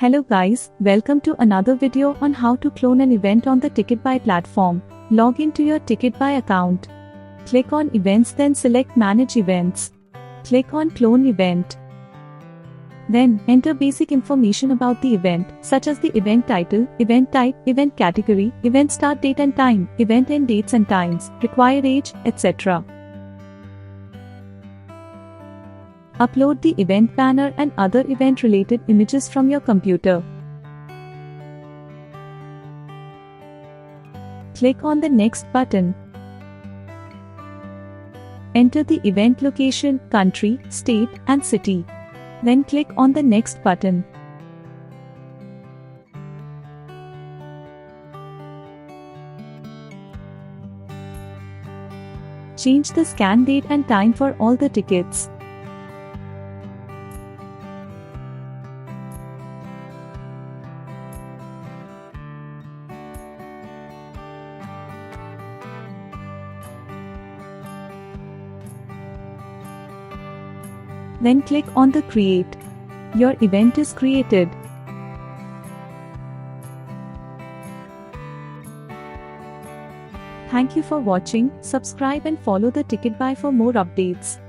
Hello guys, welcome to another video on how to clone an event on the TKTBY platform. Log into your TKTBY account. Click on Events, then select Manage Events. Click on Clone Event. Then, enter basic information about the event, such as the event title, event type, event category, event start date and time, event end dates and times, required age, etc. Upload the event banner and other event-related images from your computer. Click on the Next button. Enter the event location, country, state, and city. Then click on the Next button. Change the scan date and time for all the tickets. Then click on the Create. Your event is created. Thank you for watching. Subscribe and follow the TKTBY for more updates.